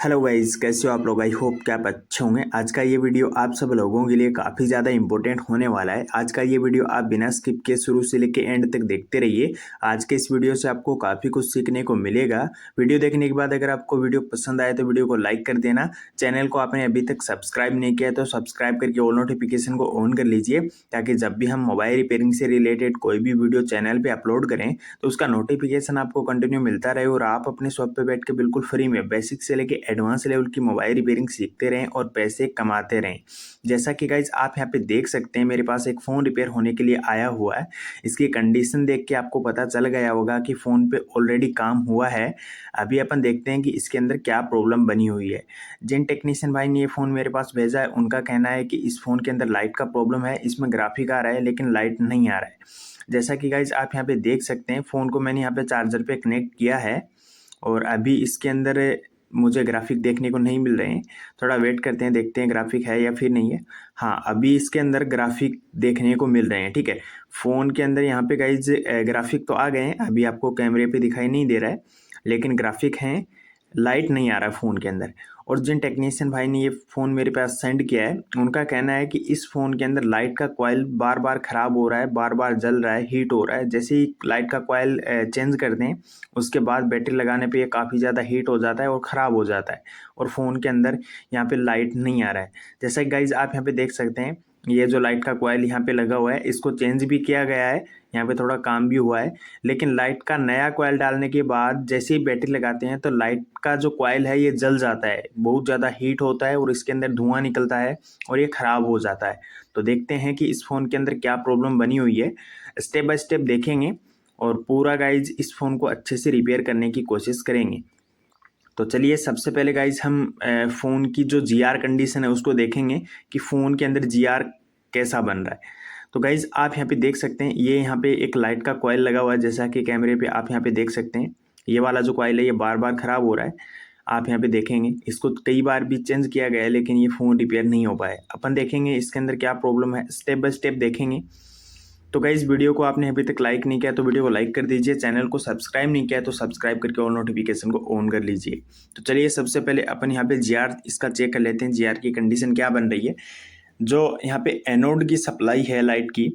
Hello guys, कैसे हो आप लोग। आई होप कि आप अच्छे होंगे। आज का ये वीडियो आप सब लोगों के लिए काफ़ी ज़्यादा इंपॉर्टेंट होने वाला है। आज का ये वीडियो आप बिना स्किप के शुरू से लेके एंड तक देखते रहिए। आज के इस वीडियो से आपको काफ़ी कुछ सीखने को मिलेगा। वीडियो देखने के बाद अगर आपको वीडियो पसंद आए तो वीडियो को लाइक कर देना। चैनल को आपने अभी तक सब्सक्राइब नहीं किया तो सब्सक्राइब करके ऑल नोटिफिकेशन को ऑन कर लीजिए, ताकि जब भी हम मोबाइल रिपेयरिंग से रिलेटेड कोई भी वीडियो चैनल पर अपलोड करें तो उसका नोटिफिकेशन आपको कंटिन्यू मिलता रहे और आप अपने शॉप पर बैठ के बिल्कुल फ्री में बेसिक से लेके एडवांस लेवल की मोबाइल रिपेयरिंग सीखते रहें और पैसे कमाते रहें। जैसा कि गाइज आप यहाँ पे देख सकते हैं, मेरे पास एक फ़ोन रिपेयर होने के लिए आया हुआ है। इसकी कंडीशन देख के आपको पता चल गया होगा कि फ़ोन पे ऑलरेडी काम हुआ है। अभी अपन देखते हैं कि इसके अंदर क्या प्रॉब्लम बनी हुई है। जिन टेक्नीशियन भाई ने ये फ़ोन मेरे पास भेजा है उनका कहना है कि इस फ़ोन के अंदर लाइट का प्रॉब्लम है, इसमें ग्राफिक आ रहा है लेकिन लाइट नहीं आ रहा है। जैसा कि गाइज आप यहाँ पे देख सकते हैं, फ़ोन को मैंने यहाँ पे चार्जर पे कनेक्ट किया है और अभी इसके अंदर मुझे ग्राफिक देखने को नहीं मिल रहे हैं। थोड़ा वेट करते हैं, देखते हैं ग्राफिक है या फिर नहीं है। हाँ, अभी इसके अंदर ग्राफिक देखने को मिल रहे हैं। ठीक है, फ़ोन के अंदर यहाँ पे गाइज ग्राफिक तो आ गए हैं। अभी आपको कैमरे पे दिखाई नहीं दे रहा है लेकिन ग्राफिक हैं, लाइट नहीं आ रहा है फ़ोन के अंदर। और जिन टेक्नीशियन भाई ने ये फ़ोन मेरे पास सेंड किया है उनका कहना है कि इस फ़ोन के अंदर लाइट का कॉइल बार बार ख़राब हो रहा है, बार बार जल रहा है, हीट हो रहा है। जैसे ही लाइट का कॉइल चेंज कर दें उसके बाद बैटरी लगाने पे ये काफ़ी ज़्यादा हीट हो जाता है और ख़राब हो जाता है और फ़ोन के अंदर यहाँ पे लाइट नहीं आ रहा है। जैसा कि गाइज आप यहाँ पे देख सकते हैं, ये जो लाइट का कॉइल यहाँ पे लगा हुआ है इसको चेंज भी किया गया है, यहाँ पे थोड़ा काम भी हुआ है। लेकिन लाइट का नया कॉइल डालने के बाद जैसे ही बैटरी लगाते हैं तो लाइट का जो कॉइल है ये जल जाता है, बहुत ज़्यादा हीट होता है और इसके अंदर धुआं निकलता है और ये ख़राब हो जाता है। तो देखते हैं कि इस फ़ोन के अंदर क्या प्रॉब्लम बनी हुई है, स्टेप बाय स्टेप देखेंगे और पूरा गाइज इस फ़ोन को अच्छे से रिपेयर करने की कोशिश करेंगे। तो चलिए सबसे पहले गाइज हम फ़ोन की जो जीआर कंडीशन है उसको देखेंगे कि फ़ोन के अंदर जीआर कैसा बन रहा है। तो गाइज आप यहाँ पे देख सकते हैं, ये यहाँ पे एक लाइट का कॉइल लगा हुआ है। जैसा कि कैमरे पे आप यहाँ पे देख सकते हैं, ये वाला जो कॉइल है ये बार बार ख़राब हो रहा है। आप यहाँ पे देखेंगे इसको कई बार भी चेंज किया गया है लेकिन ये फ़ोन रिपेयर नहीं हो पाया। अपन देखेंगे इसके अंदर क्या प्रॉब्लम है, स्टेप बाय स्टेप देखेंगे। तो गाइस वीडियो को आपने अभी तक लाइक नहीं किया तो वीडियो को लाइक कर दीजिए, चैनल को सब्सक्राइब नहीं किया तो सब्सक्राइब करके और नोटिफिकेशन को ऑन कर लीजिए। तो चलिए सबसे पहले अपन यहाँ पे जीआर इसका चेक कर लेते हैं, जीआर की कंडीशन क्या बन रही है। जो यहाँ पे एनोड की सप्लाई है लाइट की,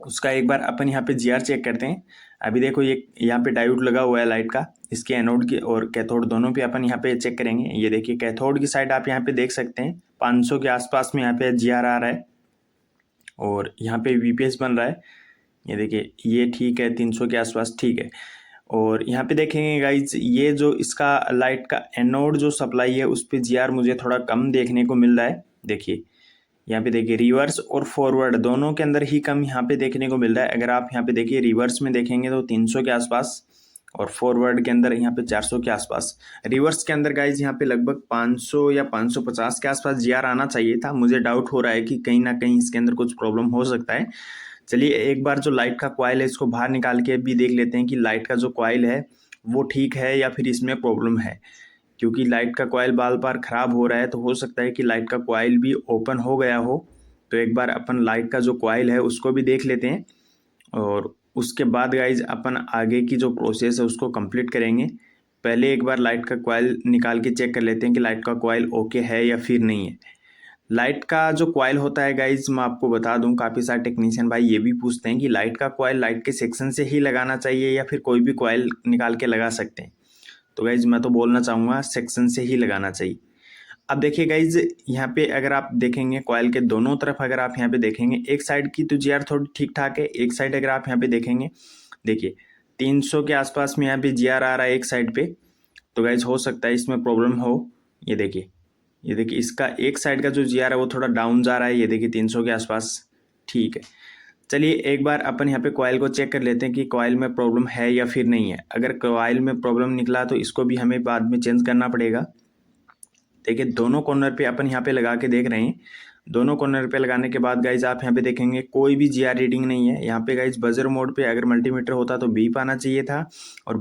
उसका एक बार अपन यहाँ पे जीआर चेक करते हैं। अभी देखो ये यहाँ पे डायोड लगा हुआ है लाइट का, इसके एनोड की और कैथोड दोनों पे अपन यहाँ पे चेक करेंगे। ये देखिए कैथोड की साइड आप यहाँ पे देख सकते हैं 500 के आसपास में यहाँ पे जीआर आ रहा है और यहाँ पे वीपीएस बन रहा है। ये देखिए ये ठीक है, 300 के आसपास ठीक है। और यहाँ पे देखेंगे गाइज, ये जो इसका लाइट का एनोड जो सप्लाई है उस पर जीआर मुझे थोड़ा कम देखने को मिल रहा है। देखिए यहाँ पे देखिए रिवर्स और फॉरवर्ड दोनों के अंदर ही कम यहाँ पे देखने को मिल रहा है। अगर आप यहाँ पे देखिए रिवर्स में देखेंगे तो 300 के आसपास और फॉरवर्ड के अंदर यहाँ पे 400 के आसपास। रिवर्स के अंदर गाइज यहाँ पे लगभग 500 या 550 के आसपास जीआर आना चाहिए था। मुझे डाउट हो रहा है कि कहीं ना कहीं इसके अंदर कुछ प्रॉब्लम हो सकता है। चलिए एक बार जो लाइट का कॉइल है इसको बाहर निकाल के भी देख लेते हैं कि लाइट का जो कॉइल है वो ठीक है या फिर इसमें प्रॉब्लम है। क्योंकि लाइट का कॉइल बार बार ख़राब हो रहा है तो हो सकता है कि लाइट का कॉइल भी ओपन हो गया हो। तो एक बार अपन लाइट का जो कॉइल है उसको भी देख लेते हैं और उसके बाद गाइज अपन आगे की जो प्रोसेस है उसको कंप्लीट करेंगे। पहले एक बार लाइट का कॉइल निकाल के चेक कर लेते हैं कि लाइट का कॉइल ओके है या फिर नहीं है। लाइट का जो कॉइल होता है गाइज, मैं आपको बता दूं, काफ़ी सारे टेक्नीशियन भाई ये भी पूछते हैं कि लाइट का कॉइल लाइट के सेक्शन से ही लगाना चाहिए या फिर कोई भी कॉइल निकाल के लगा सकते हैं। तो गाइज मैं तो बोलना चाहूँगा सेक्शन से ही लगाना चाहिए। अब देखिए गाइज यहाँ पे अगर आप देखेंगे कॉइल के दोनों तरफ, अगर आप यहाँ पे देखेंगे एक साइड की तो जीआर थोड़ी ठीक ठाक है, एक साइड अगर आप यहाँ पे देखेंगे देखिए 300 के आसपास में यहाँ पे जीआर आ रहा है एक साइड पे। तो गाइज हो सकता है इसमें प्रॉब्लम हो। ये देखिए, ये देखिए इसका एक साइड का जो जीआर है वो थोड़ा डाउन जा रहा है। ये देखिए 300 के आसपास ठीक है। चलिए एक बार अपन यहाँ पे कॉइल को चेक कर लेते हैं कि कॉइल में प्रॉब्लम है या फिर नहीं है। अगर कॉइल में प्रॉब्लम निकला तो इसको भी हमें बाद में चेंज करना पड़ेगा। देखिए दोनों कॉर्नर पे अपन यहाँ पे लगा के देख रहे हैं। दोनों कॉर्नर पे लगाने के बाद गाइज आप यहाँ पे देखेंगे कोई भी जीआर रीडिंग नहीं है। यहाँ पे गाइज बजर मोड पे अगर मल्टीमीटर होता तो बीप आना चाहिए था और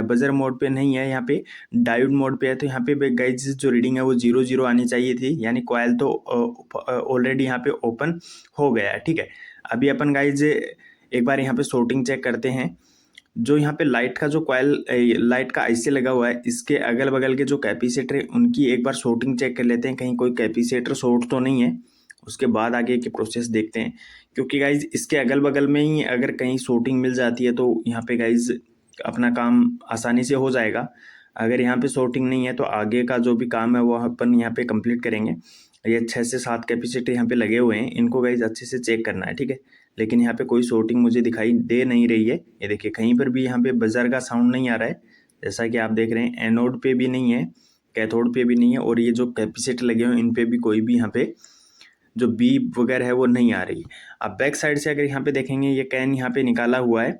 बजर मोड पे नहीं है, यहाँ पे डायोड मोड पे है। तो यहाँ पे गाइज जो रीडिंग है वो 00 आनी चाहिए थी, यानी कॉइल तो ऑलरेडी यहाँ पे ओपन हो गया है। ठीक है, अभी अपन गाइज एक बार यहाँ पे शॉर्टिंग चेक करते हैं। जो यहाँ पे लाइट का जो कॉइल लाइट का आईसी लगा हुआ है, इसके अगल बगल के जो कैपेसिटर है उनकी एक बार शॉर्टिंग चेक कर लेते हैं, कहीं कोई कैपेसिटर शॉर्ट तो नहीं है। उसके बाद आगे की प्रोसेस देखते हैं, क्योंकि गाइज इसके अगल बगल में ही अगर कहीं शॉर्टिंग मिल जाती है तो यहाँ पे गाइज अपना काम आसानी से हो जाएगा। अगर यहाँ पे शॉर्टिंग नहीं है तो आगे का जो भी काम है वो अपन यहाँ पे कंप्लीट करेंगे। ये 6 से 7 कैपेसिटर यहाँ पे लगे हुए हैं, इनको गाइज अच्छे से चेक करना है, ठीक है। लेकिन यहाँ पे कोई शॉर्टिंग मुझे दिखाई दे नहीं रही है। ये देखिए कहीं पर भी यहाँ पे बजर का साउंड नहीं आ रहा है, जैसा कि आप देख रहे हैं। एनोड पे भी नहीं है, कैथोड पे भी नहीं है, और ये जो कैपेसिटर लगे हुए हैं इन पे भी कोई भी यहाँ पे जो बीप वगैरह है वो नहीं आ रही। अब बैक साइड से अगर यहाँ पे देखेंगे, ये कैन यहाँ पे निकाला हुआ है,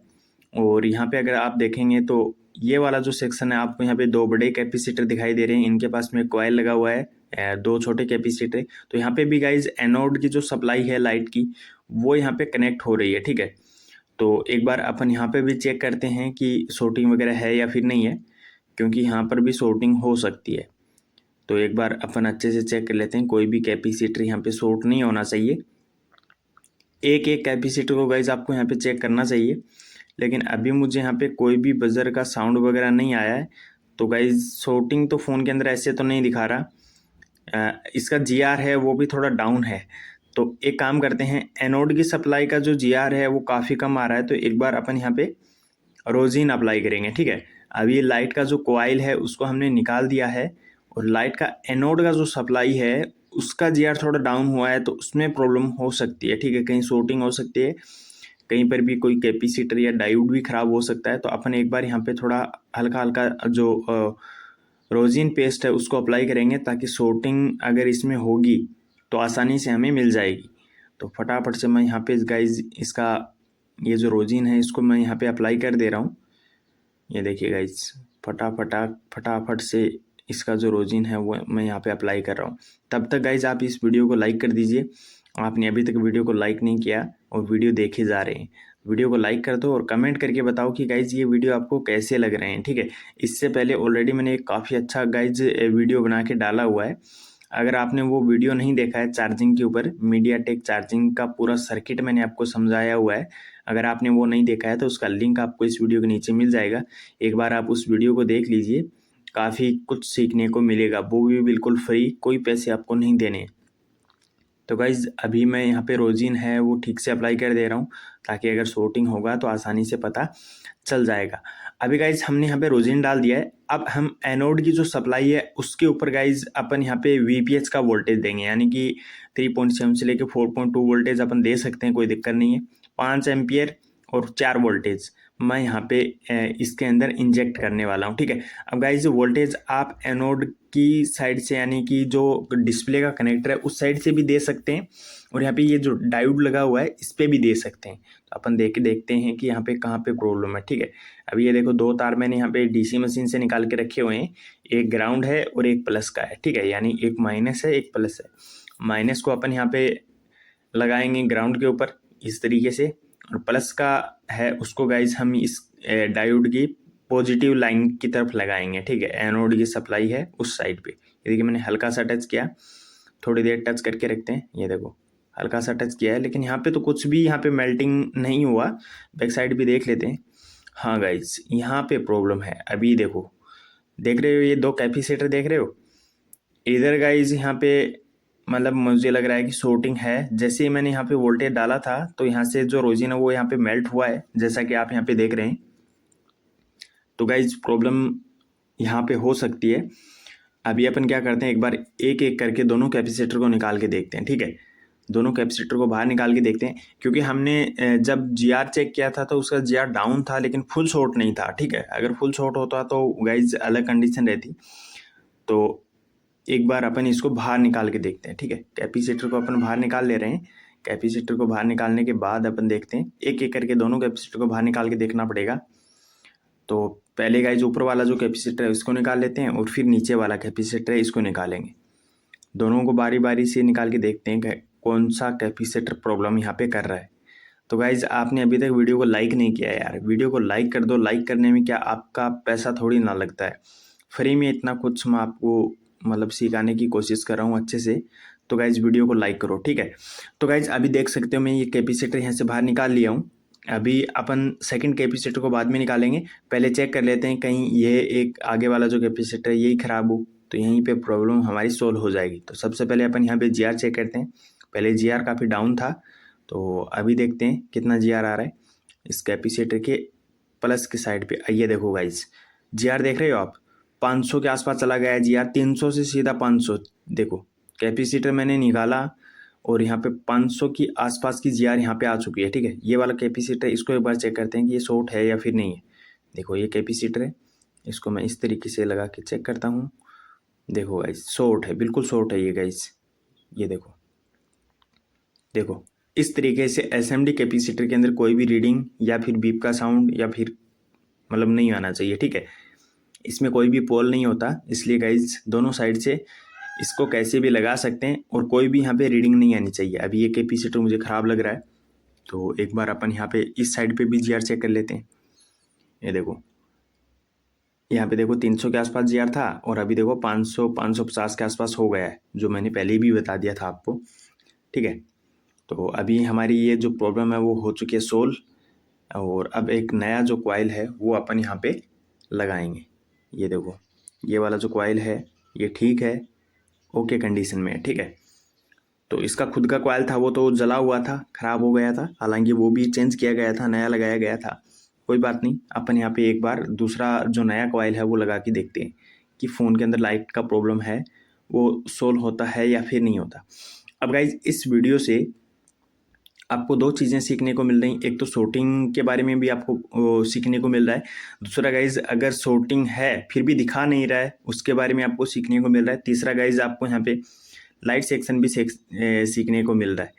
और यहाँ पे अगर आप देखेंगे तो ये वाला जो सेक्शन है आपको यहाँ पे 2 बड़े कैपेसिटर दिखाई दे रहे हैं, इनके पास में कॉइल लगा हुआ है, 2 छोटे कैपेसिटर। तो यहाँ पे भी गाइज एनोड की जो सप्लाई है लाइट की वो यहाँ पे कनेक्ट हो रही है, ठीक है। तो एक बार अपन यहाँ पे भी चेक करते हैं कि शॉर्टिंग वगैरह है या फिर नहीं है, क्योंकि यहाँ पर भी शॉर्टिंग हो सकती है। तो एक बार अपन अच्छे से चेक कर लेते हैं, कोई भी कैपेसिटर यहाँ पे शॉर्ट नहीं होना चाहिए। एक एक कैपेसिटर को गाइज आपको यहाँ पे चेक करना चाहिए, लेकिन अभी मुझे यहाँ पे कोई भी बजर का साउंड वगैरह नहीं आया है। तो गाइज शॉर्टिंग तो फ़ोन के अंदर ऐसे तो नहीं दिखा रहा। इसका जीआर है वो भी थोड़ा डाउन है। तो एक काम करते हैं, एनोड की सप्लाई का जो जीआर है वो काफ़ी कम आ रहा है, तो एक बार अपन यहाँ पे रोजीन अप्लाई करेंगे, ठीक है। अब ये लाइट का जो कॉइल है उसको हमने निकाल दिया है, और लाइट का एनोड का जो सप्लाई है उसका जीआर थोड़ा डाउन हुआ है, तो उसमें प्रॉब्लम हो सकती है, ठीक है। कहीं शॉर्टिंग हो सकती है, कहीं पर भी कोई कैपेसिटर या डायोड भी खराब हो सकता है। तो अपन एक बार यहाँ पे थोड़ा हल्का हल्का जो रोजिन पेस्ट है उसको अप्लाई करेंगे, ताकि शॉर्टिंग अगर इसमें होगी तो आसानी से हमें मिल जाएगी। तो फटाफट से मैं यहाँ पे गाइज इसका ये जो रोजिन है इसको मैं यहाँ पे अप्लाई कर दे रहा हूँ। ये देखिए गाइज फटाफट से इसका जो रोजिन है वो मैं यहाँ पे अप्लाई कर रहा हूँ। तब तक गाइज आप इस वीडियो को लाइक कर दीजिए। आपने अभी तक वीडियो को लाइक नहीं किया और वीडियो देखे जा रहे हैं, वीडियो को लाइक कर दो और कमेंट करके बताओ कि गाइज ये वीडियो आपको कैसे लग रहे हैं, ठीक है। इससे पहले ऑलरेडी मैंने एक काफ़ी अच्छा गाइज वीडियो बना के डाला हुआ है। अगर आपने वो वीडियो नहीं देखा है चार्जिंग के ऊपर, मीडियाटेक चार्जिंग का पूरा सर्किट मैंने आपको समझाया हुआ है। अगर आपने वो नहीं देखा है तो उसका लिंक आपको इस वीडियो के नीचे मिल जाएगा। एक बार आप उस वीडियो को देख लीजिए, काफ़ी कुछ सीखने को मिलेगा, वो भी बिल्कुल फ्री, कोई पैसे आपको नहीं देने। तो गाइज़ अभी मैं यहाँ पे रोजिन है वो ठीक से अप्लाई कर दे रहा हूँ, ताकि अगर शॉर्टिंग होगा तो आसानी से पता चल जाएगा। अभी गाइज़ हमने यहाँ पे रोजिन डाल दिया है। अब हम एनोड की जो सप्लाई है उसके ऊपर गाइज़ अपन यहाँ पे वीपीएच का वोल्टेज देंगे, यानी कि 3.7 से लेकर 4.2 वोल्टेज अपन दे सकते हैं, कोई दिक्कत नहीं है। 5 एम्पियर और 4 वोल्टेज मैं यहाँ पे इसके अंदर इंजेक्ट करने वाला हूँ, ठीक है। अब गाइज वोल्टेज आप एनोड की साइड से, यानी कि जो डिस्प्ले का कनेक्टर है उस साइड से भी दे सकते हैं, और यहाँ पे ये जो डायोड लगा हुआ है इस पर भी दे सकते हैं। तो अपन देखते हैं कि यहाँ पे कहाँ पे प्रॉब्लम है, ठीक है। अभी ये देखो 2 तार मैंने यहाँ पे डीसी मशीन से निकाल के रखे हुए हैं, एक ग्राउंड है और एक प्लस का है, ठीक है। यानी एक माइनस है एक प्लस है। माइनस को अपन यहाँ पे लगाएंगे ग्राउंड के ऊपर इस तरीके से, और प्लस का है उसको गाइज हम इस डायोड की पॉजिटिव लाइन की तरफ लगाएंगे, ठीक है। एनोड की सप्लाई है उस साइड पे। ये देखिए मैंने हल्का सा टच किया, थोड़ी देर टच करके रखते हैं। ये देखो हल्का सा टच किया है, लेकिन यहाँ पे तो कुछ भी यहाँ पे मेल्टिंग नहीं हुआ। बैक साइड भी देख लेते हैं। हाँ गाइज यहाँ पे प्रॉब्लम है। अभी देखो, देख रहे हो ये 2 कैपेसिटर देख रहे हो इधर गाइज, यहाँ पे मतलब मुझे लग रहा है कि शॉर्टिंग है। जैसे ही मैंने यहाँ पे वोल्टेज डाला था तो यहाँ से जो रोजिन है वो यहाँ पे मेल्ट हुआ है, जैसा कि आप यहाँ पे देख रहे हैं। तो गाइज प्रॉब्लम यहाँ पे हो सकती है। अभी अपन क्या करते हैं, एक बार एक एक करके दोनों कैपेसिटर को निकाल के देखते हैं, ठीक है। दोनों कैपेसिटर को बाहर निकाल के देखते हैं, क्योंकि हमने जब जीआर चेक किया था तो उसका जीआर डाउन था, लेकिन फुल शॉर्ट नहीं था, ठीक है। अगर फुल शॉर्ट होता तो गाइज अलग कंडीशन रहती। तो एक बार अपन इसको बाहर निकाल के देखते हैं, ठीक है। कैपेसिटर को अपन बाहर निकाल ले रहे हैं। कैपेसिटर को बाहर निकालने के बाद अपन देखते हैं, एक एक करके दोनों कैपेसिटर को बाहर निकाल के देखना पड़ेगा। तो पहले गाइज ऊपर वाला जो कैपेसिटर है उसको निकाल लेते हैं, और फिर नीचे वाला कैपेसिटर है इसको निकालेंगे। दोनों को बारी बारी से निकाल के देखते हैं कि कौन सा कैपेसिटर प्रॉब्लम यहाँ पे कर रहा है। तो गाइज आपने अभी तक वीडियो को लाइक नहीं किया है यार, वीडियो को लाइक कर दो। लाइक करने में क्या आपका पैसा थोड़ी ना लगता है, फ्री में इतना कुछ मैं आपको मतलब सिखाने की कोशिश कर रहा हूँ अच्छे से। तो गाइज वीडियो को लाइक करो, ठीक है। तो गाइज अभी देख सकते हो मैं ये कैपेसिटर यहाँ से बाहर निकाल लिया हूँ। अभी अपन सेकंड कैपेसिटर को बाद में निकालेंगे, पहले चेक कर लेते हैं कहीं ये एक आगे वाला जो कैपेसिटर है यही ख़राब हो, तो यहीं पे प्रॉब्लम हमारी सोल्व हो जाएगी। तो सबसे पहले अपन यहाँ पे GR चेक करते हैं। पहले GR काफ़ी डाउन था, तो अभी देखते हैं कितना GR आ रहा है इस कैपेसिटर के प्लस की साइड पे। आइए देखो गाइज, GR देख रहे हो आप, 500 के आसपास चला गया है GR, 300 से सीधा 500। देखो कैपेसिटर मैंने निकाला और यहाँ पे 500 की आसपास की GR यहाँ पे आ चुकी है। ठीक है, ये वाला कैपेसिटर, इसको एक बार चेक करते हैं कि ये शॉर्ट है या फिर नहीं है। देखो ये कैपेसिटर है, इसको मैं इस तरीके से लगा के चेक करता हूँ। देखो गाइज शॉर्ट है, बिल्कुल शॉर्ट है ये गाइज। ये देखो, देखो इस तरीके से SMD कैपेसिटर के अंदर कोई भी रीडिंग या फिर बीप का साउंड या फिर मतलब नहीं आना चाहिए। ठीक है, इसमें कोई भी पोल नहीं होता, इसलिए गाइज दोनों साइड से इसको कैसे भी लगा सकते हैं और कोई भी यहाँ पे रीडिंग नहीं आनी चाहिए। अभी ये कैपेसिटर मुझे ख़राब लग रहा है, तो एक बार अपन यहाँ पे इस साइड पे भी GR चेक कर लेते हैं। ये देखो, यहाँ पे देखो 300 के आसपास GR था और अभी देखो 500 550 के आसपास हो गया है, जो मैंने पहले भी बता दिया था आपको। ठीक है, तो अभी हमारी ये जो प्रॉब्लम है वो हो चुकी है सोल्व, और अब एक नया जो कॉइल है वो अपन यहाँ पे लगाएंगे। ये देखो, ये वाला जो कॉइल है ये ठीक है, ओके कंडीशन में है। ठीक है, तो इसका खुद का कॉइल था वो तो जला हुआ था, ख़राब हो गया था, हालांकि वो भी चेंज किया गया था, नया लगाया गया था। कोई बात नहीं, अपन यहाँ पे एक बार दूसरा जो नया कॉइल है वो लगा के देखते हैं कि फ़ोन के अंदर लाइट का प्रॉब्लम है वो सोल्व होता है या फिर नहीं होता। अब गाइज इस वीडियो से आपको दो चीज़ें सीखने को मिल रही, एक तो शॉर्टिंग के बारे में भी आपको सीखने को मिल रहा है, दूसरा गाइज अगर शॉर्टिंग है फिर भी दिखा नहीं रहा है उसके बारे में आपको सीखने को मिल रहा है, तीसरा गाइज आपको यहाँ पे लाइट सेक्शन भी सीखने को मिल रहा है।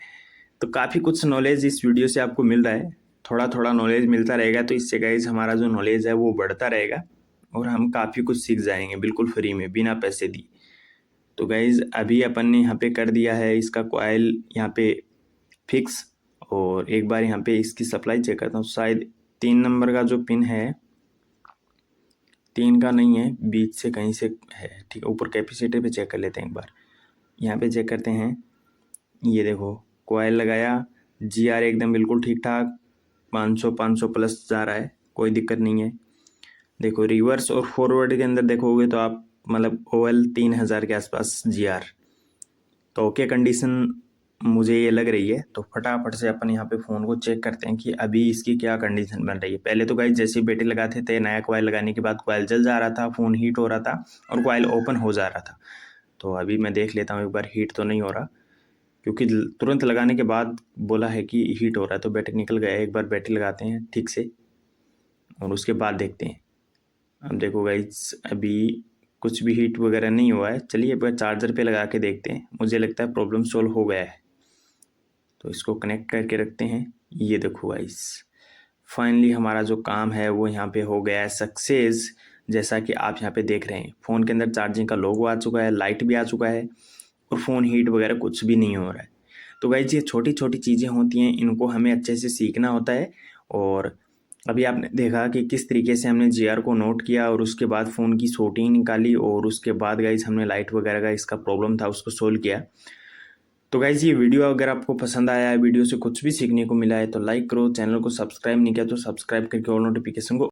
तो काफ़ी कुछ नॉलेज इस वीडियो से आपको मिल रहा है, थोड़ा थोड़ा नॉलेज मिलता रहेगा, तो इससे गाइज हमारा जो नॉलेज है वो बढ़ता रहेगा और हम काफ़ी कुछ सीख जाएंगे बिल्कुल फ्री में, बिना पैसे दिए। तो गाइज अभी अपन ने यहाँ पे कर दिया है इसका कॉइल यहाँ पे फिक्स, और एक बार यहाँ पे इसकी सप्लाई चेक करता हूँ। शायद 3 नंबर का जो पिन है, 3 का नहीं है, बीच से कहीं से है। ठीक है, ऊपर कैपेसिटर पे चेक कर लेते हैं एक बार, यहाँ पे चेक करते हैं। ये देखो कॉइल लगाया, GR एकदम बिल्कुल ठीक ठाक, 500 प्लस जा रहा है, कोई दिक्कत नहीं है। देखो रिवर्स और फॉरवर्ड के अंदर देखोगे तो आप मतलब OL 3000 के आसपास GR, तो ओके कंडीशन मुझे ये लग रही है। तो फटाफट से अपन यहाँ पे फ़ोन को चेक करते हैं कि अभी इसकी क्या कंडीशन बन रही है। पहले तो गाइस जैसे बैटरी लगाते थे, नया कॉइल लगाने के बाद कॉइल जल जा रहा था, फ़ोन हीट हो रहा था और कॉइल ओपन हो जा रहा था। तो अभी मैं देख लेता हूँ एक बार, हीट तो नहीं हो रहा, क्योंकि तुरंत लगाने के बाद बोला है कि हीट हो रहा है, तो बैटरी निकल गया। एक बार बैटरी लगाते हैं ठीक से और उसके बाद देखते हैं। अब देखो गाइस अभी कुछ भी हीट वगैरह नहीं हुआ है। चलिए एक बार चार्जर पे लगा के देखते हैं, मुझे लगता है प्रॉब्लम सोल्व हो गया है। तो इसको कनेक्ट करके रखते हैं। ये देखो गाइस, फाइनली हमारा जो काम है वो यहाँ पे हो गया है सक्सेस। जैसा कि आप यहाँ पे देख रहे हैं, फ़ोन के अंदर चार्जिंग का लोगो आ चुका है, लाइट भी आ चुका है और फ़ोन हीट वगैरह कुछ भी नहीं हो रहा है। तो गाइस ये छोटी छोटी चीज़ें होती हैं, इनको हमें अच्छे से सीखना होता है। और अभी आपने देखा कि किस तरीके से हमने GR को नोट किया और उसके बाद फ़ोन की शॉर्टिंग निकाली और उसके बाद गाइस हमने लाइट वगैरह का इसका प्रॉब्लम था उसको सोल्व किया। तो गाइज ये वीडियो अगर आपको पसंद आया है, वीडियो से कुछ भी सीखने को मिला है, तो लाइक करो, चैनल को सब्सक्राइब नहीं किया तो सब्सक्राइब करके और नोटिफिकेशन को